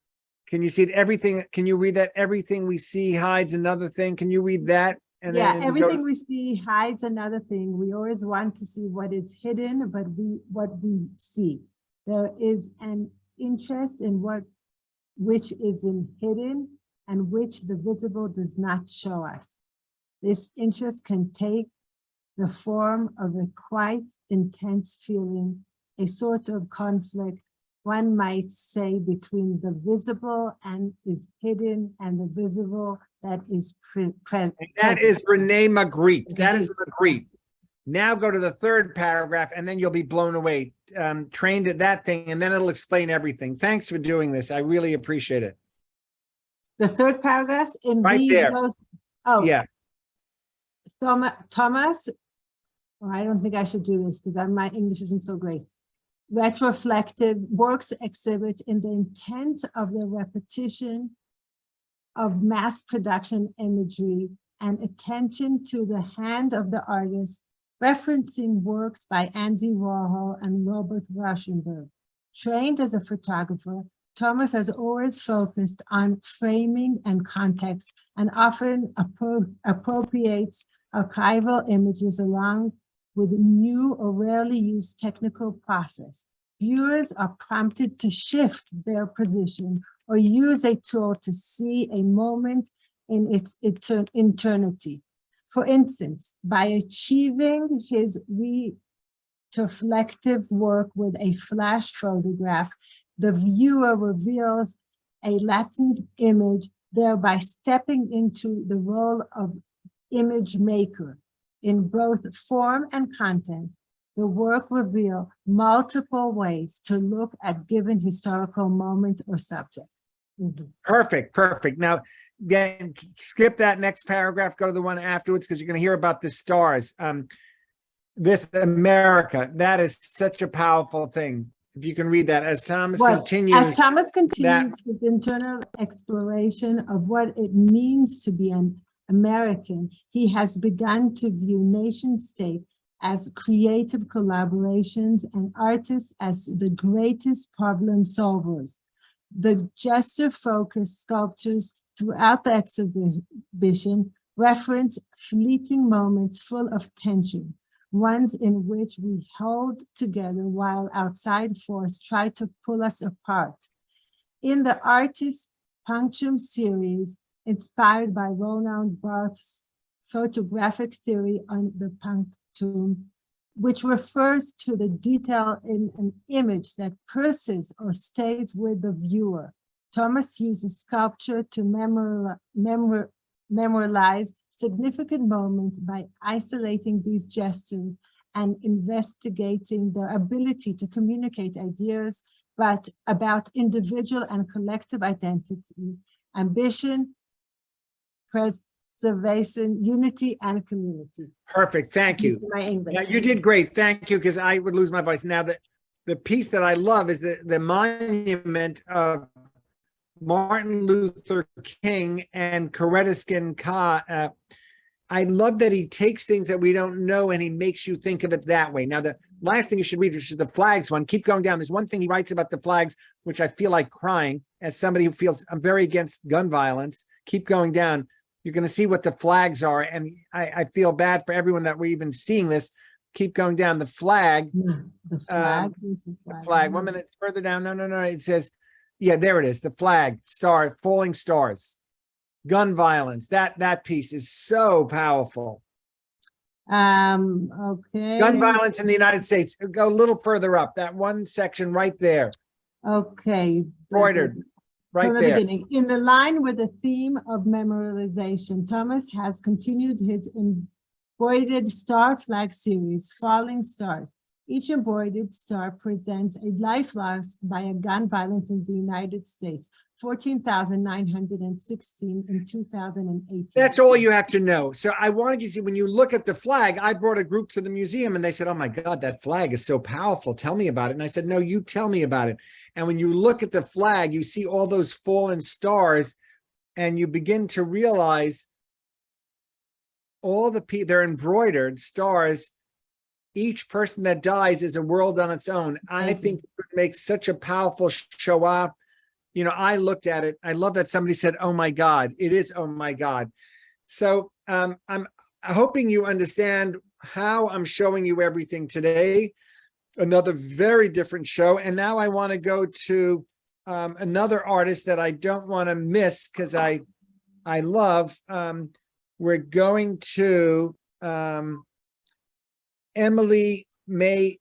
Can you see it? Everything? Can you read that? Everything we see hides another thing. Can you read that? And yeah, everything we see hides another thing. We always want to see what is hidden, but what we see. There is an interest in which is hidden and which the visible does not show us. This interest can take the form of a quite intense feeling, a sort of conflict, one might say, between the visible and is hidden and the visible that is present. That is Renee Magritte. That is Magritte. Now go to the third paragraph, and then you'll be blown away. Trained at that thing, and then it'll explain everything. Thanks for doing this. I really appreciate it. The third paragraph in right these there. Oh, yeah. Thomas, oh, I don't think I should do this because my English isn't so great. Retroflective works exhibit in the intent of the repetition of mass production imagery and attention to the hand of the artist, referencing works by Andy Warhol and Robert Rauschenberg. Trained as a photographer, Thomas has always focused on framing and context, and often appropriates archival images along with new or rarely used technical process. Viewers are prompted to shift their position or use a tool to see a moment in its eternity. For instance, by achieving his retroflective work with a flash photograph, the viewer reveals a latent image, thereby stepping into the role of image maker. In both form and content, the work reveals multiple ways to look at given historical moment or subject. Mm-hmm. Perfect. Now, again, skip that next paragraph, go to the one afterwards, because you're going to hear about the stars. This America, that is such a powerful thing. If you can read that, as Thomas continues. As Thomas continues his internal exploration of what it means to be an American, he has begun to view nation state as creative collaborations and artists as the greatest problem solvers. The gesture-focused sculptures throughout the exhibition reference fleeting moments full of tension, ones in which we hold together while outside force try to pull us apart. In the Artist Punctum series, inspired by Roland Barthes' photographic theory on the punctum, which refers to the detail in an image that persists or stays with the viewer, Thomas uses sculpture to memorialize significant moments by isolating these gestures and investigating their ability to communicate ideas, but about individual and collective identity, ambition, preservation, unity, and community. Perfect. Thank you. My English. Yeah, you did great. Thank you, because I would lose my voice. Now, the piece that I love is the monument of Martin Luther King and Coretta Scott. I love that he takes things that we don't know and he makes you think of it that way. Now, the last thing you should read, which is the flags one, keep going down. There's one thing he writes about the flags, which I feel like crying as somebody who feels I'm very against gun violence. Keep going down. You're going to see what the flags are. And I feel bad for everyone that we're even seeing this. Keep going down. The flag. The flag. The flag. 1 minute further down. No. It says, yeah, there it is. The flag, star, falling stars, gun violence. That piece is so powerful. Okay. Gun violence in the United States. Go a little further up. That one section right there. Okay. Embroidered. Right From the there. beginning. In the line with the theme of memorialization, Thomas has continued his embroidered star flag series, Falling Stars. Each embroidered star presents a life lost by a gun violence in the United States, 14,916 in 2018. That's all you have to know. So I wanted you to see, when you look at the flag, I brought a group to the museum and they said, oh my God, that flag is so powerful. Tell me about it. And I said, no, you tell me about it. And when you look at the flag, you see all those fallen stars and you begin to realize all they're embroidered stars. Each person that dies is a world on its own. I think it would make such a powerful show. You know, I looked at it. I love that somebody said, oh my God, it is, oh my God. So I'm hoping you understand how I'm showing you everything today. Another very different show. And now I want to go to another artist that I don't want to miss because I love. We're going to Emily May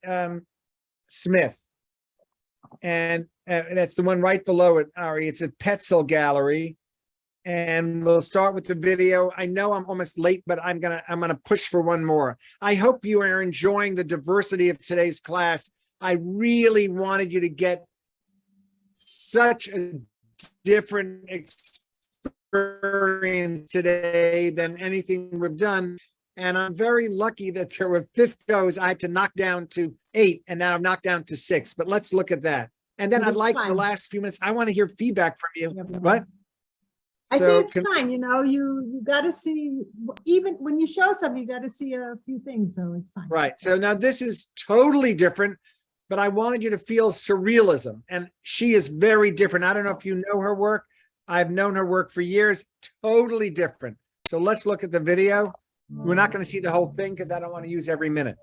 Smith. And that's the one right below it, Ari. It's at Petzl Gallery. And we'll start with the video. I know I'm almost late, but I'm gonna push for one more. I hope you are enjoying the diversity of today's class. I really wanted you to get such a different experience today than anything we've done. And I'm very lucky that there were 5 goes I had to knock down to 8, and now I've knocked down to 6. But let's look at that. And then I'd like the last few minutes, I want to hear feedback from you. What? I think it's fine. You know, you got to see, even when you show something, you got to see a few things, so it's fine. Right. So now this is totally different, but I wanted you to feel surrealism. And she is very different. I don't know if you know her work. I've known her work for years. Totally different. So let's look at the video. We're not going to see the whole thing because I don't want to use every minute.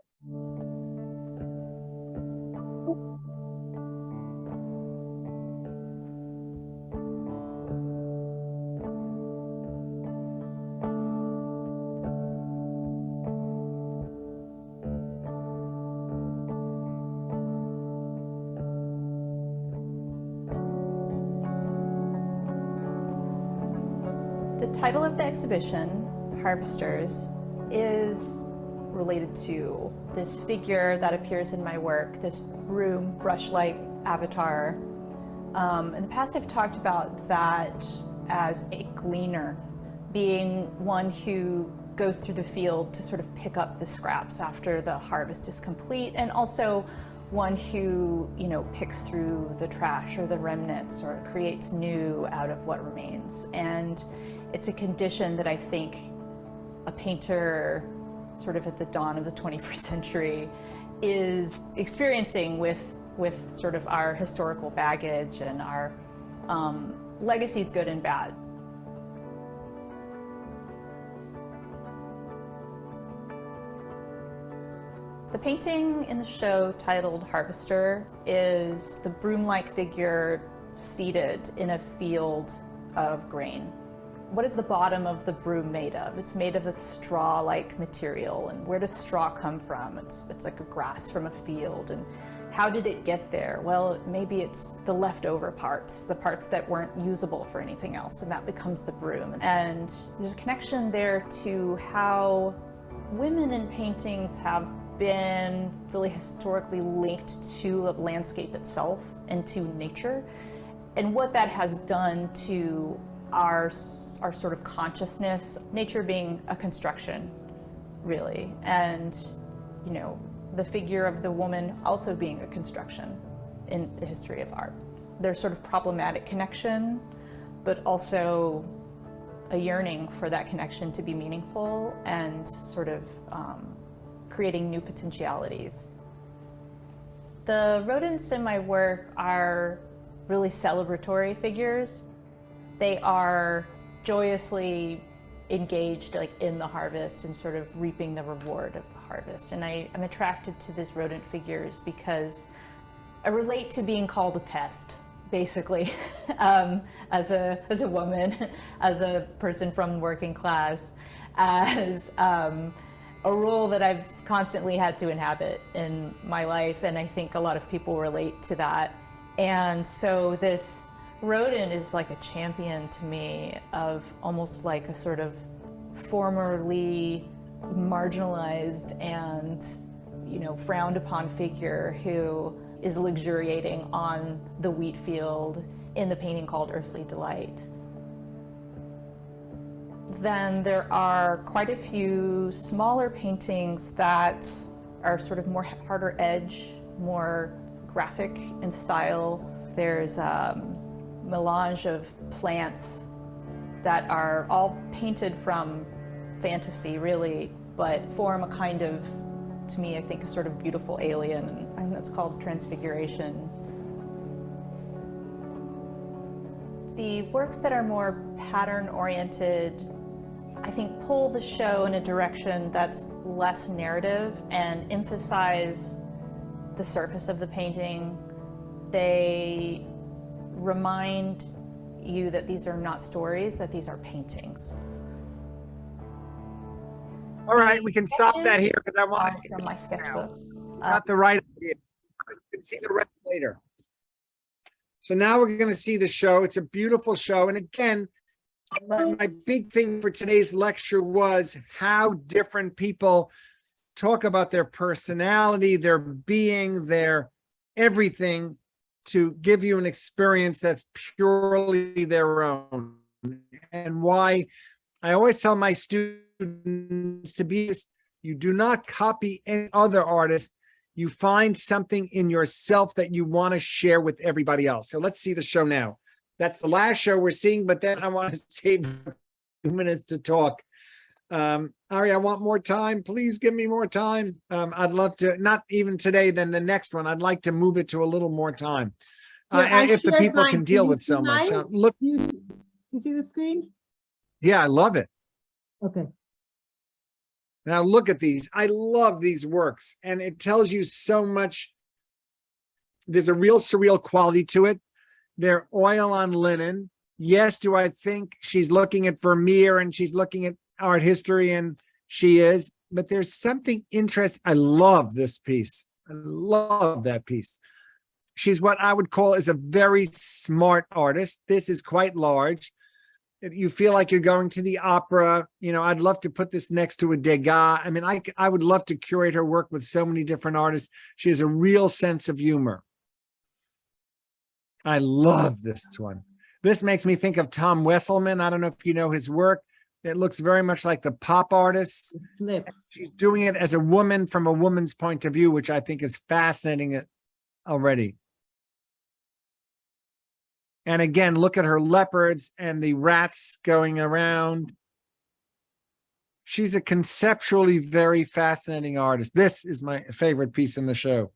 The title of the exhibition, Harvesters, is related to this figure that appears in my work, this broom brush-like avatar. In the past, I've talked about that as a gleaner, being one who goes through the field to sort of pick up the scraps after the harvest is complete, and also one who, you know, picks through the trash or the remnants or creates new out of what remains. And it's a condition that I think a painter sort of at the dawn of the 21st century is experiencing with sort of our historical baggage and our legacies, good and bad. The painting in the show, titled Harvester, is the broom-like figure seated in a field of grain. What is the bottom of the broom made of? It's made of a straw-like material. And where does straw come from? It's like a grass from a field. And how did it get there? Well, maybe it's the leftover parts, the parts that weren't usable for anything else, and that becomes the broom. And there's a connection there to how women in paintings have been really historically linked to the landscape itself and to nature, and what that has done to our sort of consciousness, nature being a construction, really, and, you know, the figure of the woman also being a construction in the history of art. There's sort of problematic connection, but also a yearning for that connection to be meaningful and sort of creating new potentialities. The rodents in my work are really celebratory figures. They are joyously engaged in the harvest and sort of reaping the reward of the harvest. And I'm attracted to these rodent figures because I relate to being called a pest, basically, as a woman, as a person from working class, as a role that I've constantly had to inhabit in my life, and I think a lot of people relate to that. And so this rodent is like a champion to me of almost like a sort of formerly marginalized and, you know, frowned upon figure who is luxuriating on the wheat field in the painting called Earthly Delight. Then there are quite a few smaller paintings that are sort of more harder edge, more graphic in style. There's a melange of plants that are all painted from fantasy, really, but form a kind of, to me, I think, a sort of beautiful alien, and that's called Transfiguration. The works that are more pattern-oriented, I think, pull the show in a direction that's less narrative and emphasize the surface of the painting. They remind you that these are not stories, that these are paintings. All right, we can stop that here because I want to see from my sketchbooks. not the right idea. You can see the rest later. So now we're going to see the show. It's a beautiful show. And again, my big thing for today's lecture was how different people talk about their personality, their being, their everything, to give you an experience that's purely their own. And why I always tell my students to be, you do not copy any other artist. You find something in yourself that you want to share with everybody else. So let's see the show now. That's the last show we're seeing, but then I want to save a few minutes to talk. Ari, I want more time. Please give me more time. I'd love to, not even today, then the next one. I'd like to move it to a little more time. If the people can deal with so much. Look, You see the screen? yeah, I love it. Okay. Now look at these. I love these works, and it tells you so much. There's a real surreal quality to it. They're oil on linen. Yes, do I think she's looking at Vermeer and she's looking at art history, and she is, but there's something interesting. I love this piece. I love that piece. She's what I would call is a very smart artist. This is quite large. You feel like you're going to the opera. You know, I'd love to put this next to a Degas. I mean, I would love to curate her work with so many different artists. She has a real sense of humor. I love this one. This makes me think of Tom Wesselman. I don't know if you know his work. It looks very much like the pop artists. She's doing it as a woman from a woman's point of view, which I think is fascinating already. And again, look at her leopards and the rats going around. She's a conceptually very fascinating artist. This is my favorite piece in the show.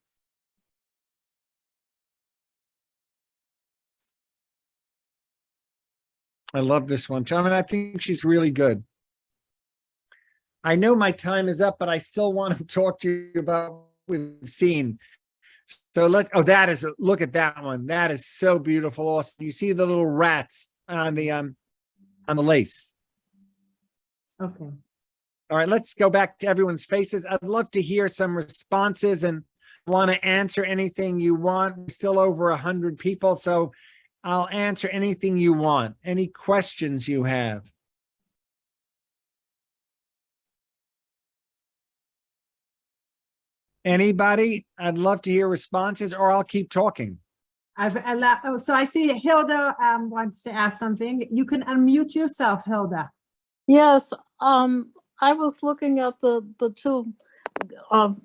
I love this one. I mean, I think she's really good. I know my time is up, but I still want to talk to you about what we've seen. So look at that one. That is so beautiful. Also, you see the little rats on the lace. Okay. All right, let's go back to everyone's faces. I'd love to hear some responses and want to answer anything you want. We're still over 100 people, so I'll answer anything you want. Any questions you have? Anybody? I'd love to hear responses, or I'll keep talking. So I see Hilda wants to ask something. You can unmute yourself, Hilda. Yes, I was looking at the two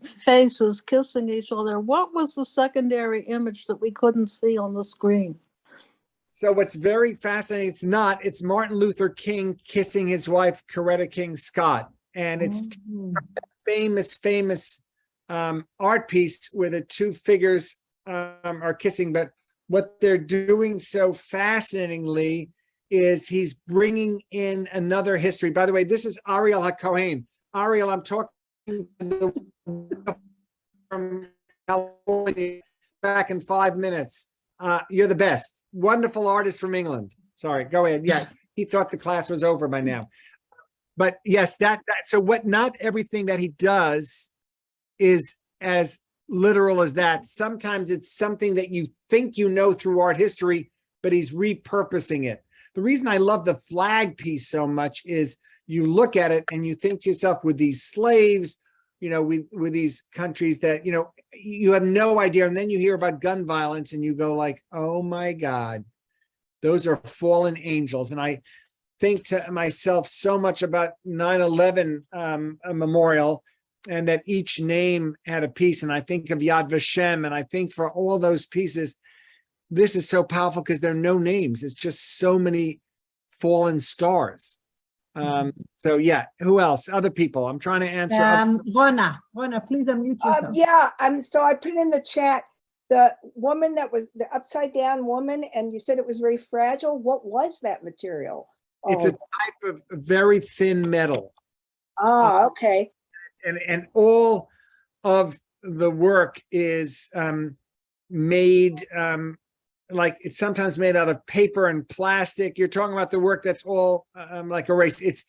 faces kissing each other. What was the secondary image that we couldn't see on the screen? So what's very fascinating, it's Martin Luther King kissing his wife, Coretta King Scott. And it's famous art piece where the two figures are kissing. But what they're doing so fascinatingly is he's bringing in another history. By the way, this is Ariel HaKohen. Ariel, I'm talking from California back in 5 minutes. You're the best. Wonderful artist from England. Sorry, go ahead. Yeah, he thought the class was over by now. But yes, so not everything that he does is as literal as that. Sometimes it's something that you think you know through art history, but he's repurposing it. The reason I love the flag piece so much is you look at it and you think to yourself, with these slaves, with these countries that, you have no idea. And then you hear about gun violence and you go like, oh my God, those are fallen angels. And I think to myself so much about 9/11 memorial, and that each name had a piece. And I think of Yad Vashem, and I think for all those pieces, this is so powerful because there are no names. It's just so many fallen stars. So yeah, who else? Other people. I'm trying to answer. Rona, please unmute yourself. So I put in the chat the woman that was the upside down woman, and you said it was very fragile. What was that material? It's a type of very thin metal. Okay. And all of the work is made like it's sometimes made out of paper and plastic. You're talking about the work that's all like erased. It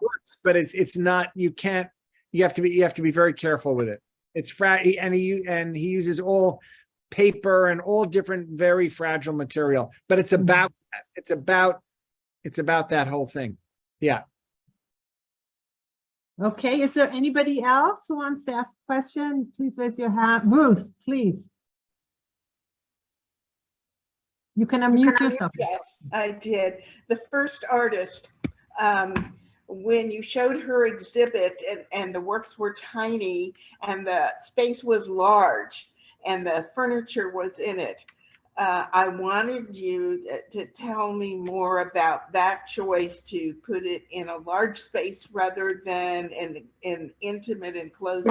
works, but it's not. You have to be very careful with it. It's and he uses all paper and all different very fragile material. But it's about that whole thing. Yeah. Okay, is there anybody else who wants to ask a question? Please raise your hand. Bruce, please. You can unmute yourself. Yes, I did. The first artist, when you showed her exhibit and the works were tiny and the space was large and the furniture was in it, I wanted you to tell me more about that choice to put it in a large space rather than an intimate enclosed.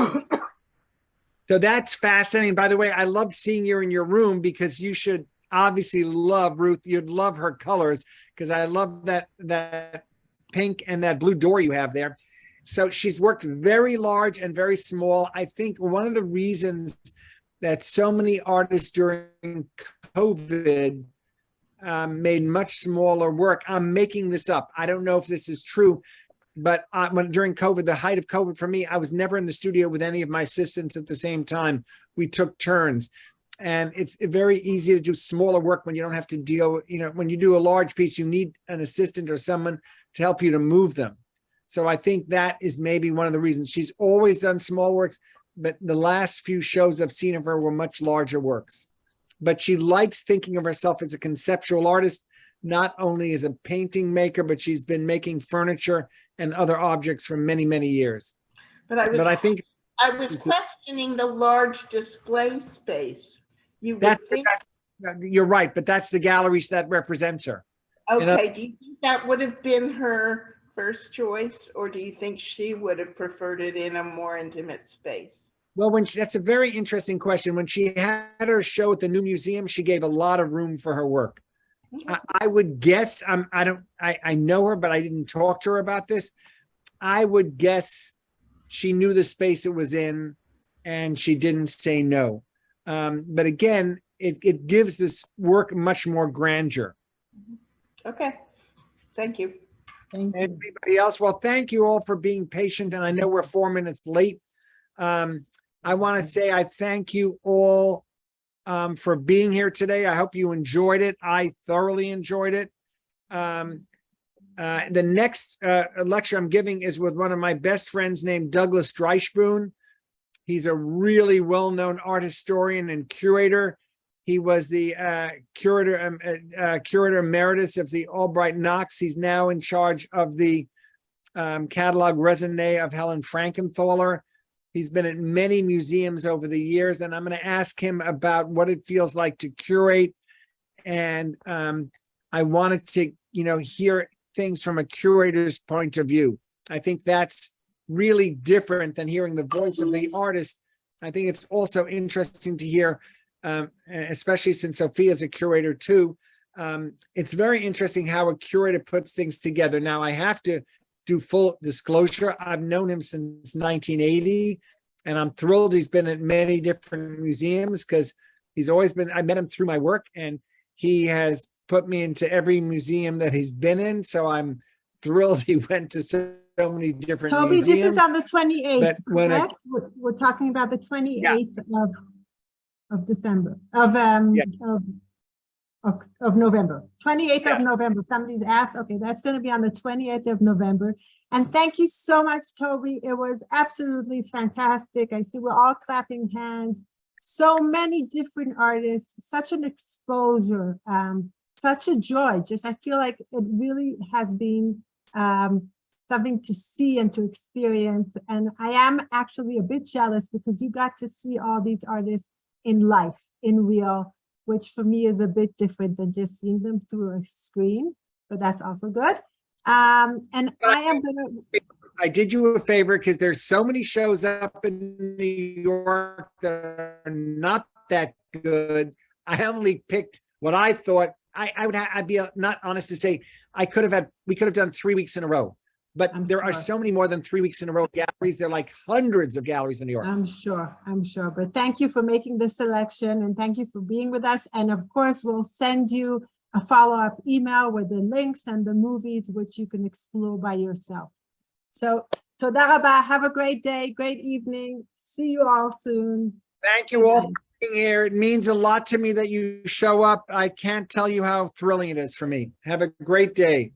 So that's fascinating. By the way, I loved seeing you in your room because you should obviously love Ruth. You'd love her colors because I love that pink and that blue door you have there. So she's worked very large and very small. I think one of the reasons that so many artists during COVID made much smaller work. I'm making this up. I don't know if this is true, but during COVID, the height of COVID for me, I was never in the studio with any of my assistants at the same time. We took turns. And it's very easy to do smaller work when you don't have to deal, when you do a large piece, you need an assistant or someone to help you to move them. So I think that is maybe one of the reasons. She's always done small works, but the last few shows I've seen of her were much larger works. But she likes thinking of herself as a conceptual artist, not only as a painting maker, but she's been making furniture and other objects for many, many years. But I was questioning the large display space. You're right, but that's the gallery that represents her. Okay, do you think that would have been her first choice, or do you think she would have preferred it in a more intimate space? Well, that's a very interesting question. When she had her show at the new museum, she gave a lot of room for her work. I would guess, I know her, but I didn't talk to her about this. I would guess she knew the space it was in and she didn't say no. But again, it gives this work much more grandeur. Okay, thank you. Thank you. Anybody else? Well, thank you all for being patient, and I know we're 4 minutes late. I want to say I thank you all for being here today. I hope you enjoyed it. I thoroughly enjoyed it. The next lecture I'm giving is with one of my best friends named Douglas Dreisboon. He's a really well-known art historian and curator. He was the curator emeritus of the Albright-Knox. He's now in charge of the catalog raisonné of Helen Frankenthaler. He's been at many museums over the years, and I'm going to ask him about what it feels like to curate. And I wanted to, hear things from a curator's point of view. I think that's really different than hearing the voice of the artist. I think it's also interesting to hear, especially since Sophia is a curator too. It's very interesting how a curator puts things together. Now, I have to do full disclosure. I've known him since 1980, and I'm thrilled he's been at many different museums because he's always been, I met him through my work, and he has put me into every museum that he's been in. So I'm thrilled he went to so many different Tobi, museums. this is on the 28th, But when correct? We're talking about the 28th of December, of November, 28th of November. Somebody's asked, okay, that's going to be on the 28th of November. And thank you so much, Tobi. It was absolutely fantastic. I see we're all clapping hands. So many different artists, such an exposure, such a joy. Just, I feel like it really has been something to see and to experience. And I am actually a bit jealous because you got to see all these artists in life, in real, which for me is a bit different than just seeing them through a screen, but that's also good. And I am gonna... I did you a favor because there's so many shows up in New York that are not that good. I only picked what I thought I'd be not honest to say we could have done 3 weeks in a row, but there are so many more than 3 weeks in a row galleries. There are like hundreds of galleries in New York. I'm sure. But thank you for making the selection, and thank you for being with us. And of course, we'll send you a follow-up email with the links and the movies, which you can explore by yourself. So, toda rabba, have a great day, great evening. See you all soon. Thank you all for being here. It means a lot to me that you show up. I can't tell you how thrilling it is for me. Have a great day.